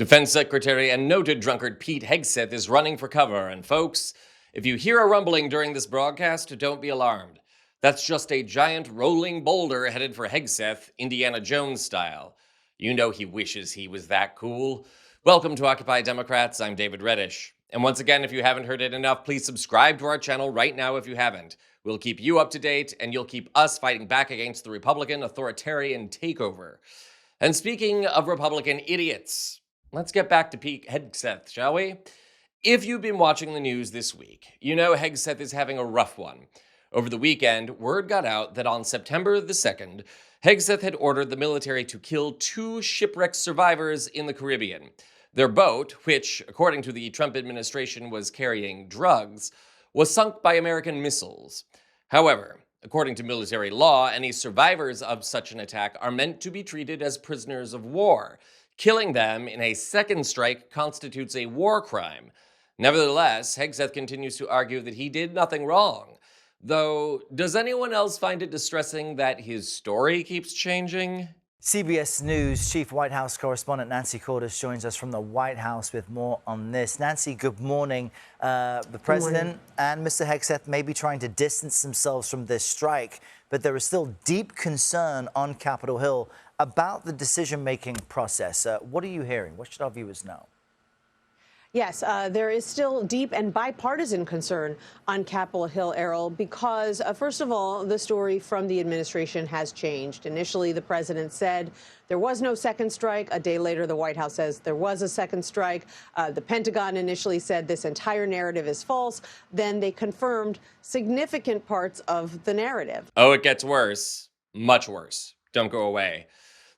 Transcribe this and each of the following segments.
Defense Secretary and noted drunkard Pete Hegseth is running for cover, and folks, if you hear a rumbling during this broadcast, don't be alarmed. That's just a giant rolling boulder headed for Hegseth, Indiana Jones style. You know he wishes he was that cool. Welcome to Occupy Democrats, I'm David Reddish. And once again, if you haven't heard it enough, please subscribe to our channel right now if you haven't. We'll keep you up to date, and you'll keep us fighting back against the Republican authoritarian takeover. And speaking of Republican idiots, let's get back to Pete Hegseth, shall we? If you've been watching the news this week, you know Hegseth is having a rough one. Over the weekend, word got out that on September the 2nd, Hegseth had ordered the military to kill 2 shipwreck survivors in the Caribbean. Their boat, which, according to the Trump administration, was carrying drugs, was sunk by American missiles. However, according to military law, any survivors of such an attack are meant to be treated as prisoners of war. Killing them in a second strike constitutes a war crime. Nevertheless, Hegseth continues to argue that he did nothing wrong. Though, does anyone else find it distressing that his story keeps changing? CBS News Chief White House correspondent Nancy Cordes joins us from the White House with more on this. Nancy, good morning. The president and Mr. Hegseth may be trying to distance themselves from this strike, but there is still deep concern on Capitol Hill about the decision-making process. What are you hearing? What should our viewers know? Yes, there is still deep and bipartisan concern on Capitol Hill, Errol, because, first of all, the story from the administration has changed. Initially, the president said there was no second strike. A day later, the White House says there was a second strike. The Pentagon initially said this entire narrative is false. Then they confirmed significant parts of the narrative. Oh, it gets worse. Much worse. Don't go away.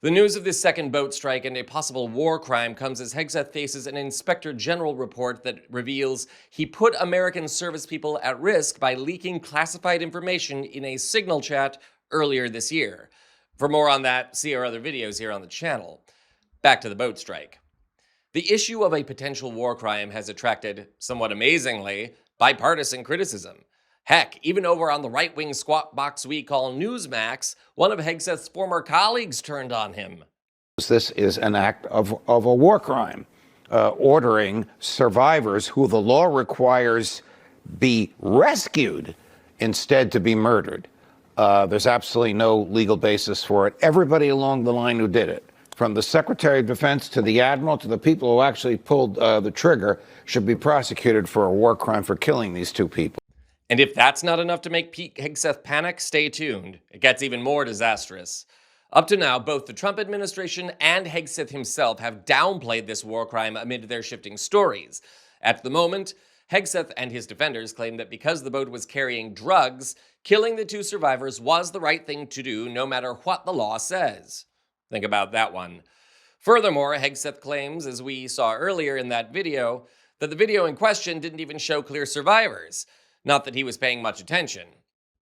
The news of this second boat strike and a possible war crime comes as Hegseth faces an Inspector General report that reveals he put American service people at risk by leaking classified information in a Signal chat earlier this year. For more on that, see our other videos here on the channel. Back to the boat strike. The issue of a potential war crime has attracted, somewhat amazingly, bipartisan criticism. Heck, even over on the right-wing squat box we call Newsmax, one of Hegseth's former colleagues turned on him. This is an act of a war crime, ordering survivors who the law requires be rescued instead to be murdered. There's absolutely no legal basis for it. Everybody along the line who did it, from the Secretary of Defense to the Admiral to the people who actually pulled the trigger, should be prosecuted for a war crime for killing these 2 people. And if that's not enough to make Pete Hegseth panic, stay tuned. It gets even more disastrous. Up to now, both the Trump administration and Hegseth himself have downplayed this war crime amid their shifting stories. At the moment, Hegseth and his defenders claim that because the boat was carrying drugs, killing the 2 survivors was the right thing to do no matter what the law says. Think about that one. Furthermore, Hegseth claims, as we saw earlier in that video, that the video in question didn't even show clear survivors. Not that he was paying much attention.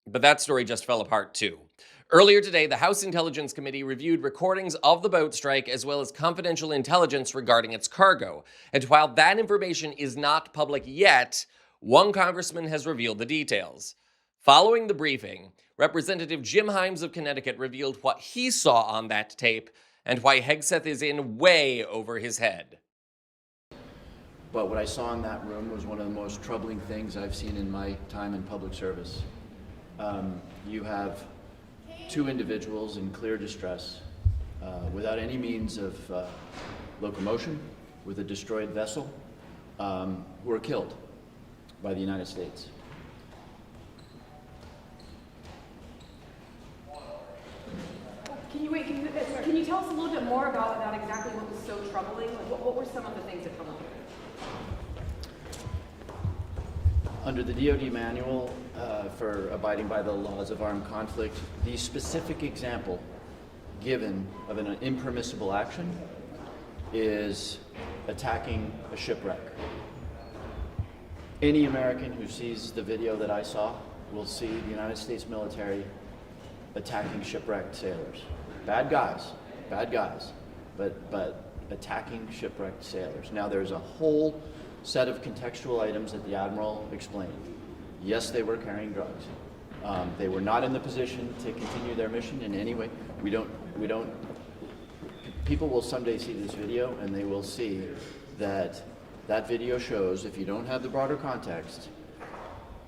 But that story just fell apart too. Earlier today, the House Intelligence Committee reviewed recordings of the boat strike as well as confidential intelligence regarding its cargo. And while that information is not public yet, one congressman has revealed the details. Following the briefing, Representative Jim Himes of Connecticut revealed what he saw on that tape and why Hegseth is in way over his head. But what I saw in that room was one of the most troubling things I've seen in my time in public service. You have 2 individuals in clear distress, without any means of locomotion, with a destroyed vessel, who were killed by the United States. Can you tell us a little bit more about exactly what was so troubling? Like, what were some of the things that come up? Under the DoD manual for abiding by the laws of armed conflict, the specific example given of an impermissible action is attacking a shipwreck. Any American who sees the video that I saw will see the United States military attacking shipwrecked sailors. Bad guys, but attacking shipwrecked sailors. Now there's a whole set of contextual items that the Admiral explained. Yes, they were carrying drugs. They were not in the position to continue their mission in any way. We don't People will someday see this video and they will see that that video shows, if you don't have the broader context,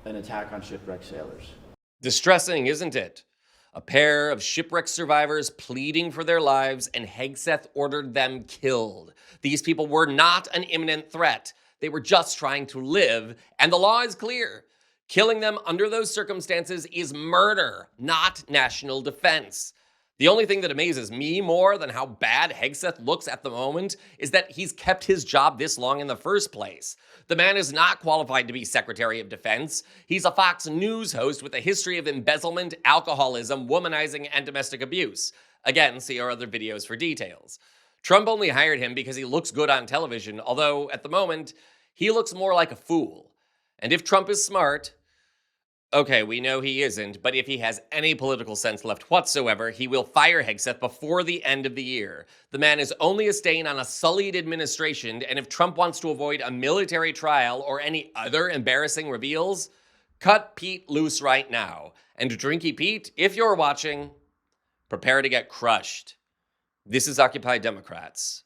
an attack on shipwrecked sailors. Distressing, isn't it? A pair of shipwreck survivors pleading for their lives, and Hegseth ordered them killed. These people were not an imminent threat. They were just trying to live, and the law is clear. Killing them under those circumstances is murder, not national defense. The only thing that amazes me more than how bad Hegseth looks at the moment is that he's kept his job this long in the first place. The man is not qualified to be Secretary of Defense. He's a Fox News host with a history of embezzlement, alcoholism, womanizing, and domestic abuse. Again, see our other videos for details. Trump only hired him because he looks good on television, although at the moment, he looks more like a fool. And if Trump is smart, okay, we know he isn't, but if he has any political sense left whatsoever, he will fire Hegseth before the end of the year. The man is only a stain on a sullied administration, and if Trump wants to avoid a military trial or any other embarrassing reveals, cut Pete loose right now. And Drinky Pete, if you're watching, prepare to get crushed. This is Occupy Democrats.